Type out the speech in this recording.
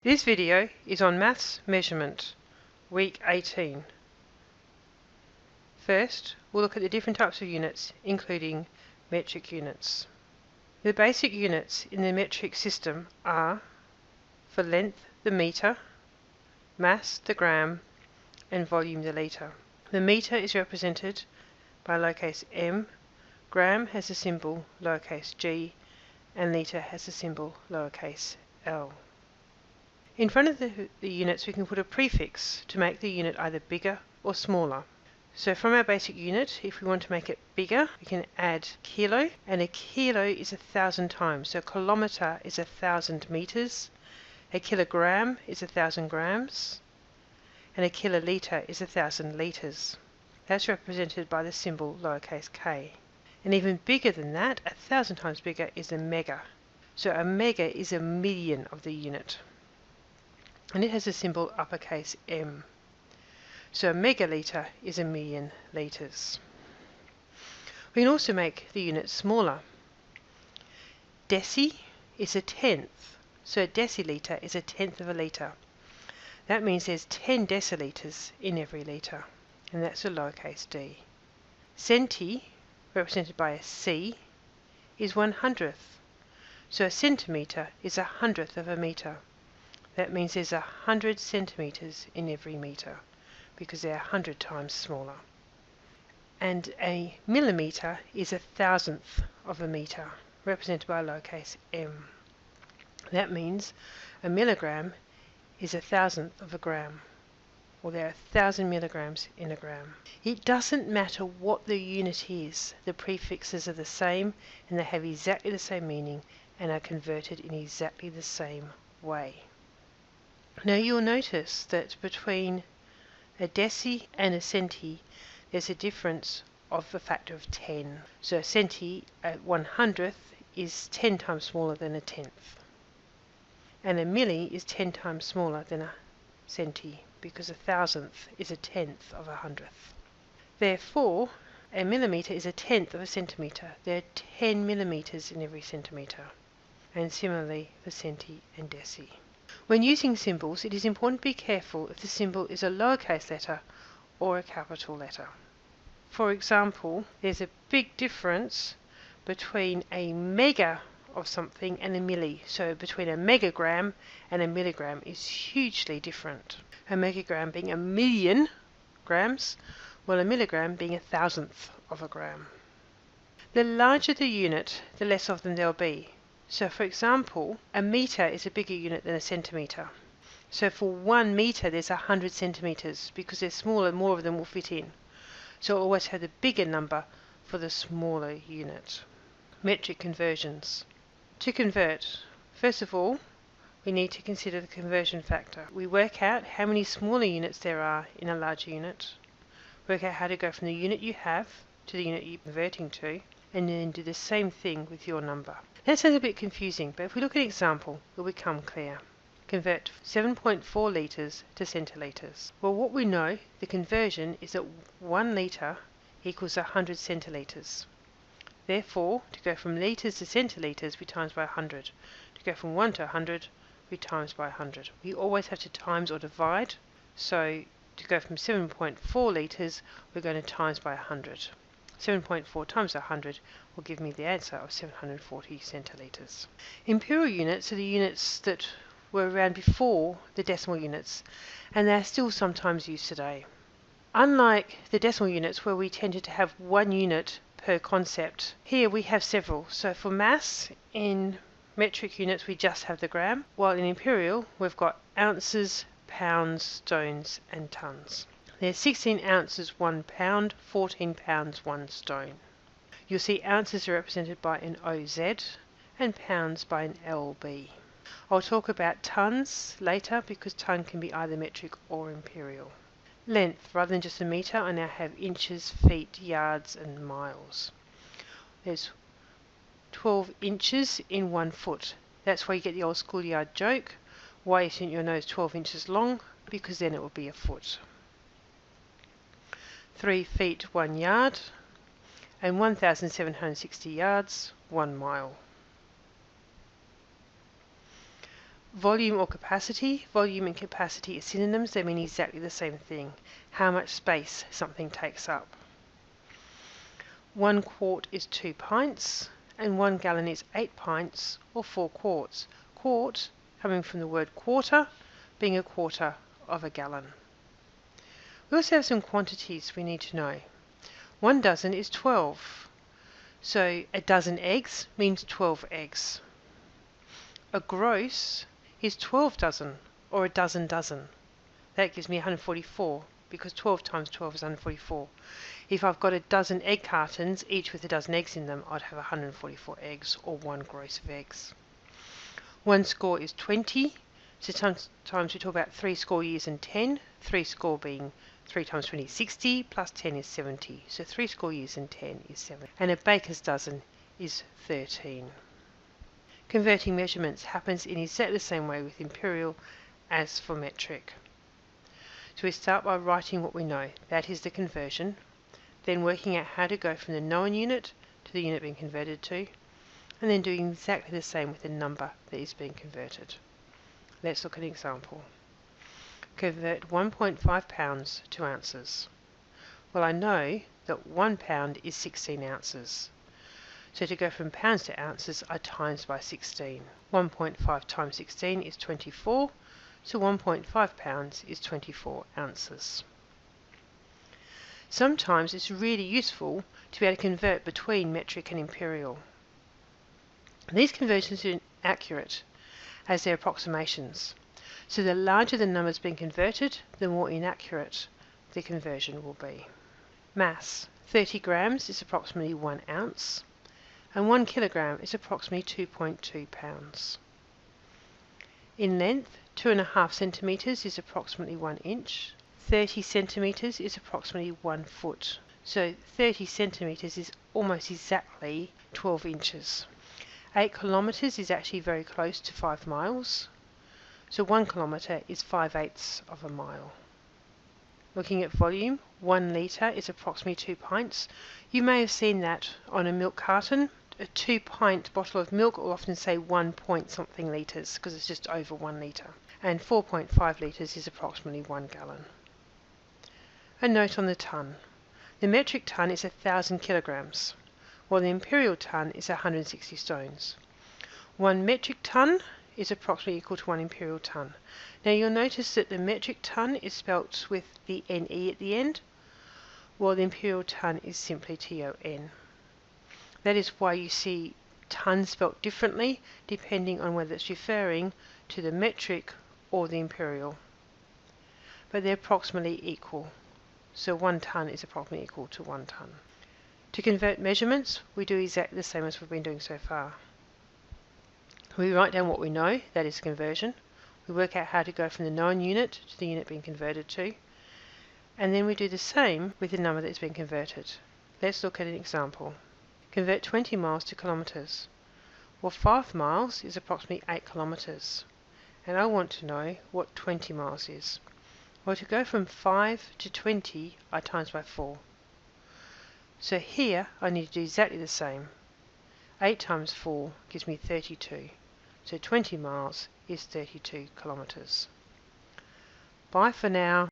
This video is on Maths Measurement, Week 18. First, we'll look at the different types of units, including metric units. The basic units in the metric system are, for length, the metre, mass, the gram, and volume, the litre. The metre is represented by lowercase m, gram has the symbol lowercase g, and litre has the symbol lowercase l. In front of the units we can put a prefix to make the unit either bigger or smaller. So from our basic unit, if we want to make it bigger, we can add kilo, and a kilo is 1,000 times. So a kilometre is 1,000 metres, a kilogram is 1,000 grams, and a kilolitre is 1,000 litres. That's represented by the symbol lowercase k. And even bigger than that, 1,000 times bigger, is a mega. So a mega is a million of the unit, and it has a symbol uppercase M. So a megalitre is a million litres. We can also make the unit smaller. Deci is a tenth, so a decilitre is a tenth of a litre. That means there's 10 decilitres in every litre, and that's a lowercase d. Centi, represented by a C, is 1/100th. So a centimetre is 100th of a metre. That means there's 100 centimetres in every metre, because they're 100 times smaller. And a millimetre is 1,000th of a metre, represented by lowercase m. That means a milligram is 1,000th of a gram, or there are 1,000 milligrams in a gram. It doesn't matter what the unit is, the prefixes are the same, and they have exactly the same meaning, and are converted in exactly the same way. Now you'll notice that between a deci and a centi there's a difference of a factor of 10. So a centi at 1/100th is 10 times smaller than a tenth. And a milli is 10 times smaller than a centi, because 1,000th is a tenth of 100th. Therefore, a millimetre is a tenth of a centimetre. There are 10 millimetres in every centimetre. And similarly for centi and deci. When using symbols, it is important to be careful if the symbol is a lowercase letter or a capital letter. For example, there's a big difference between a mega of something and a milli. So between a megagram and a milligram is hugely different. A megagram being a million grams, while a milligram being 1,000th of a gram. The larger the unit, the less of them there'll be. So for example, a metre is a bigger unit than a centimetre. So for 1 metre there's 100 centimetres. Because they're smaller, more of them will fit in. So I'll always have the bigger number for the smaller unit. Metric conversions. To convert, first of all, we need to consider the conversion factor. We work out how many smaller units there are in a larger unit, work out how to go from the unit you have to the unit you're converting to, and then do the same thing with your number. That sounds a bit confusing, but if we look at an example, it will become clear. Convert 7.4 litres to centilitres. Well, what we know, the conversion, is that 1 litre equals 100 centilitres. Therefore, to go from litres to centilitres, we times by 100. To go from 1 to 100, we times by 100. We always have to times or divide, so to go from 7.4 litres, we're going to times by 100. 7.4 times 100 will give me the answer of 740 centilitres. Imperial units are the units that were around before the decimal units, and they are still sometimes used today. Unlike the decimal units where we tended to have one unit per concept, here we have several. So for mass, in metric units we just have the gram, while in imperial we've got ounces, pounds, stones and tons. There's 16 ounces, 1 pound, 14 pounds, 1 stone. You'll see ounces are represented by an OZ and pounds by an LB. I'll talk about tons later because ton can be either metric or imperial. Length, rather than just a metre, I now have inches, feet, yards and miles. There's 12 inches in 1 foot. That's why you get the old schoolyard joke. Why isn't your nose 12 inches long? Because then it will be a foot. 3 feet, 1 yard, and 1,760 yards, 1 mile. Volume or capacity. Volume and capacity are synonyms. They mean exactly the same thing. How much space something takes up. 1 quart is 2 pints, and 1 gallon is 8 pints or 4 quarts. Quart, coming from the word quarter, being a quarter of a gallon. We also have some quantities we need to know. 1 dozen is 12. So a dozen eggs means 12 eggs. A gross is 12 dozen, or a dozen dozen. That gives me 144, because 12 times 12 is 144. If I've got a dozen egg cartons, each with a dozen eggs in them, I'd have 144 eggs, or 1 gross of eggs. 1 score is 20. So sometimes we talk about 3 score years and 10. 3 score being 3 times 20 is 60, plus 10 is 70. So 3 score years and 10 is 7. And a baker's dozen is 13. Converting measurements happens in exactly the same way with imperial as for metric. So we start by writing what we know, that is the conversion, then working out how to go from the known unit to the unit being converted to, and then doing exactly the same with the number that is being converted. Let's look at an example. Convert 1.5 pounds to ounces. Well, I know that 1 pound is 16 ounces. So to go from pounds to ounces, I times by 16. 1.5 times 16 is 24, so 1.5 pounds is 24 ounces. Sometimes it's really useful to be able to convert between metric and imperial. These conversions are inaccurate as they're approximations. So the larger the numbers being converted, the more inaccurate the conversion will be. Mass. 30 grams is approximately 1 ounce, and 1 kilogram is approximately 2.2 pounds. In length, 2.5 centimetres is approximately 1 inch. 30 centimetres is approximately 1 foot. So 30 centimetres is almost exactly 12 inches. 8 kilometres is actually very close to 5 miles. So 1 kilometre is 5/8 of a mile. Looking at volume, 1 litre is approximately 2 pints. You may have seen that on a milk carton. A 2-pint bottle of milk will often say 1 point something litres because it's just over 1 litre. And 4.5 litres is approximately 1 gallon. A note on the tonne. The metric tonne is 1,000 kilograms, while the imperial tonne is 160 stones. 1 metric tonne is approximately equal to 1 imperial tonne. Now you'll notice that the metric tonne is spelt with the NE at the end, while the imperial tonne is simply TON. That is why you see tonne spelt differently depending on whether it's referring to the metric or the imperial. But they're approximately equal. So 1 tonne is approximately equal to 1 tonne. To convert measurements, we do exactly the same as we've been doing so far. We write down what we know, that is conversion. We work out how to go from the known unit to the unit being converted to. And then we do the same with the number that is being converted. Let's look at an example. Convert 20 miles to kilometres. Well, 5 miles is approximately 8 kilometres. And I want to know what 20 miles is. Well, to go from 5 to 20, I times by 4. So here, I need to do exactly the same. 8 times 4 gives me 32. So 20 miles is 32 kilometres. Bye for now.